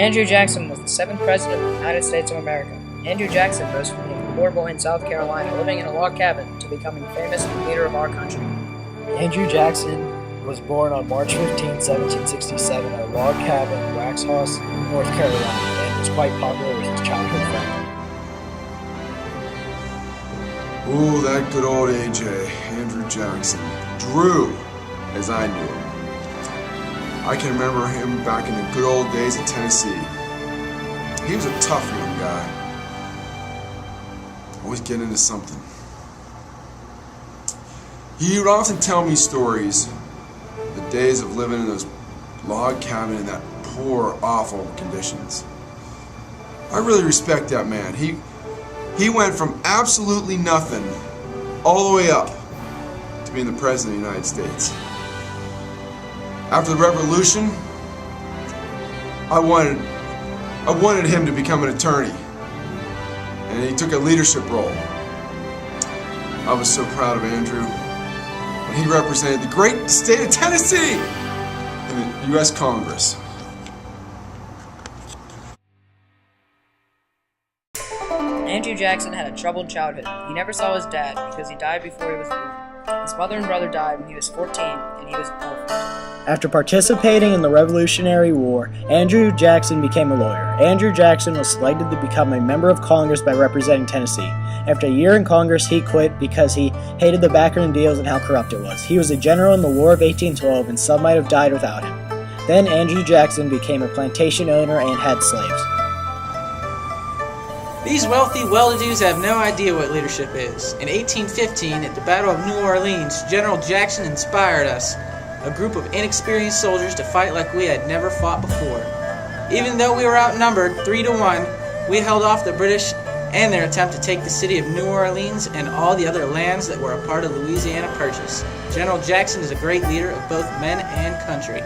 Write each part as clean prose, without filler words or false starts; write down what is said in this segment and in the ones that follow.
Andrew Jackson was the 7th President of the United States of America. Andrew Jackson rose from being a poor boy in South Carolina living in a log cabin to becoming famous and leader of our country. Andrew Jackson was born on March 15, 1767 at a log cabin in Waxhaws, North Carolina, and was quite popular with his childhood friend. Ooh, that good old AJ, Andrew Jackson. Drew, as I knew him. I can remember him back in the good old days of Tennessee. He was a tough young guy. Always getting into something. He would often tell me stories, the days of living in those log cabin in that poor, awful conditions. I really respect that man. He went from absolutely nothing all the way up to being the President of the United States. After the Revolution, I wanted him to become an attorney, and he took a leadership role. I was so proud of Andrew when he represented the great state of Tennessee in the U.S. Congress. Andrew Jackson had a troubled childhood. He never saw his dad because he died before he was born. His mother and brother died when he was 14, and he was orphaned. After participating in the Revolutionary War, Andrew Jackson became a lawyer. Andrew Jackson was selected to become a member of Congress by representing Tennessee. After a year in Congress, he quit because he hated the backroom deals and how corrupt it was. He was a general in the War of 1812, and some might have died without him. Then Andrew Jackson became a plantation owner and had slaves. These wealthy well-to-dos have no idea what leadership is. In 1815, at the Battle of New Orleans, General Jackson inspired us, a group of inexperienced soldiers, to fight like we had never fought before. Even though we were outnumbered 3-1, we held off the British and their attempt to take the city of New Orleans and all the other lands that were a part of Louisiana Purchase. General Jackson is a great leader of both men and country.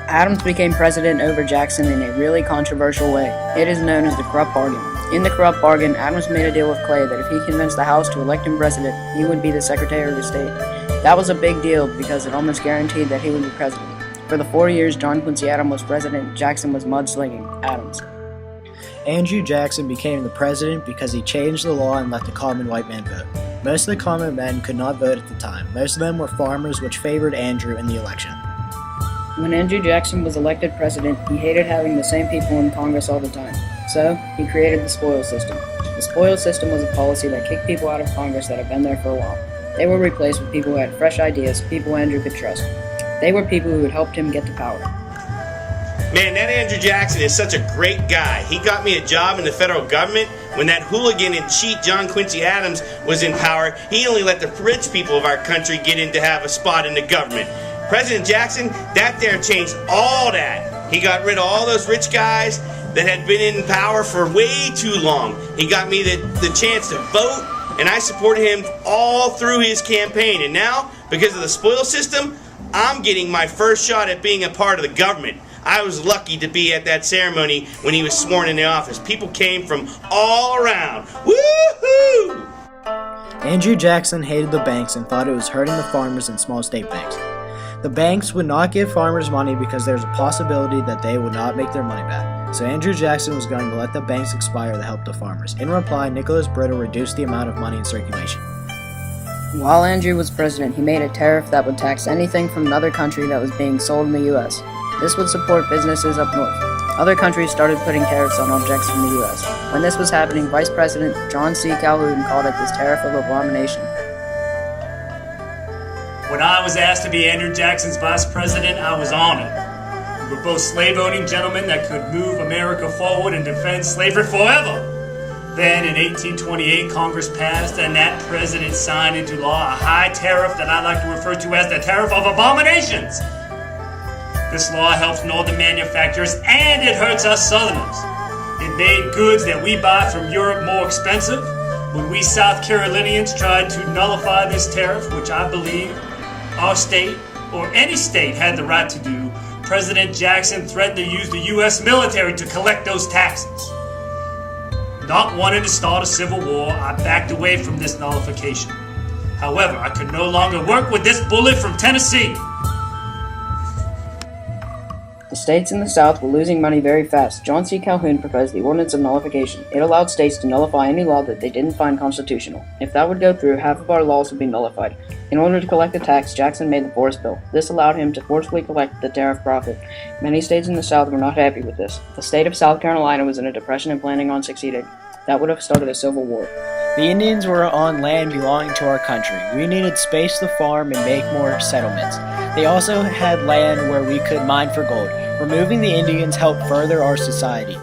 Adams became president over Jackson in a really controversial way. It is known as the corrupt bargain. In the corrupt bargain, Adams made a deal with Clay that if he convinced the House to elect him president, he would be the Secretary of State. That was a big deal because it almost guaranteed that he would be president. For the 4 years John Quincy Adams was president, Jackson was mudslinging Adams. Andrew Jackson became the president because he changed the law and let the common white man vote. Most of the common men could not vote at the time. Most of them were farmers, which favored Andrew in the election. When Andrew Jackson was elected president, he hated having the same people in Congress all the time. So, he created the spoil system. The spoil system was a policy that kicked people out of Congress that had been there for a while. They were replaced with people who had fresh ideas, people Andrew could trust. They were people who had helped him get to power. Man, that Andrew Jackson is such a great guy. He got me a job in the federal government. When that hooligan and cheat John Quincy Adams was in power, he only let the rich people of our country get in to have a spot in the government. President Jackson, that there changed all that. He got rid of all those rich guys that had been in power for way too long. He got me the chance to vote, and I supported him all through his campaign. And now, because of the spoil system, I'm getting my first shot at being a part of the government. I was lucky to be at that ceremony when he was sworn into office. People came from all around. Woo-hoo! Andrew Jackson hated the banks and thought it was hurting the farmers and small state banks. The banks would not give farmers money because there's a possibility that they would not make their money back. So Andrew Jackson was going to let the banks expire to help the farmers. In reply, Nicholas Brittle reduced the amount of money in circulation. While Andrew was president, he made a tariff that would tax anything from another country that was being sold in the U.S. This would support businesses up north. Other countries started putting tariffs on objects from the U.S. When this was happening, Vice President John C. Calhoun called it this tariff of abomination. When I was asked to be Andrew Jackson's vice president, I was honored. We were both slave-owning gentlemen that could move America forward and defend slavery forever. Then in 1828, Congress passed and that president signed into law a high tariff that I like to refer to as the tariff of abominations. This law helps northern manufacturers and it hurts us southerners. It made goods that we buy from Europe more expensive. When we South Carolinians tried to nullify this tariff, which I believe our state or any state had the right to do, President Jackson threatened to use the U.S. military to collect those taxes. Not wanting to start a civil war, I backed away from this nullification. However, I could no longer work with this bullet from Tennessee. The states in the South were losing money very fast. John C. Calhoun proposed the Ordinance of Nullification. It allowed states to nullify any law that they didn't find constitutional. If that would go through, half of our laws would be nullified. In order to collect the tax, Jackson made the Forest Bill. This allowed him to forcibly collect the tariff profit. Many states in the South were not happy with this. The state of South Carolina was in a depression and planning on succeeding. That would have started a civil war. The Indians were on land belonging to our country. We needed space to farm and make more settlements. They also had land where we could mine for gold. Removing the Indians helped further our society.